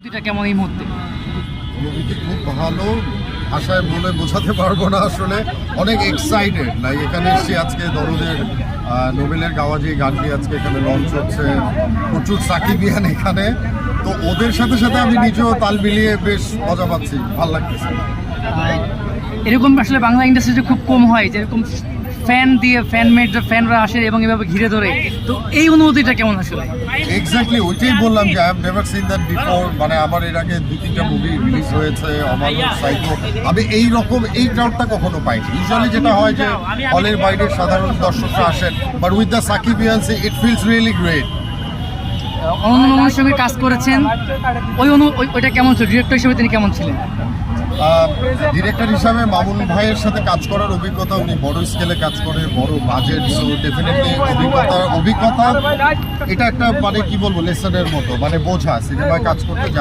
এটা কেমন এই মুহূর্তে? মুভিটি খুব ভালো, ভাষায় বলে বোঝাতে পারবো না আসলে। অনেক এক্সাইটেড, লাইক এখানে এসেছি আজকে দরদের নোবেলের গাওয়া যে গানটি আজকে এখানে লঞ্চ হচ্ছে, প্রচুর সাকিবিয়ান এখানে, তো ওদের সাথে সাথে আমি নিজেও তাল মিলিয়ে বেশ মজা পাচ্ছি, ভালো লাগতেছে। এরকম আসলে বাংলা ইন্ডাস্ট্রিতে খুব কম হয়, যেরকম ফ্যান দিয়ে ফ্যানমেড ফ্যানরা আসে এবং এভাবে ঘিরে ধরে, তো এই অনুভূতিটা কেমন আসলে? এক্স্যাক্টলি ওইটাই বললাম যে I have never seen that before. মানে আমার এর আগে 2-3টা মুভি রিলিজ হয়েছে, অমানুষ, সাইকো, আমি এই রকম এই ক্রাউডটা কখনো পাইনি। ইউজুয়ালি যেটা হয় যে হলের বাইরের সাধারণ দর্শকরা আসেন, but with the Sakibians it feels really great. অনন্য মামুনের সঙ্গে কাজ করেছেন, ওইটা কেমন ছিল? ডিরেক্টর হিসেবে তিনি কেমন ছিলেন? ডিরেক্টর হিসাবে মামুন ভাইয়ের সাথে কাজ করার অভিজ্ঞতা, উনি বড় স্কেলে কাজ করে, বড় বাজেট, সো ডেফিনেটলি অভিজ্ঞতা এটা একটা মানে কি বলবো লেসনের মতো, মানে বোঝা সিনেমায় কাজ করতে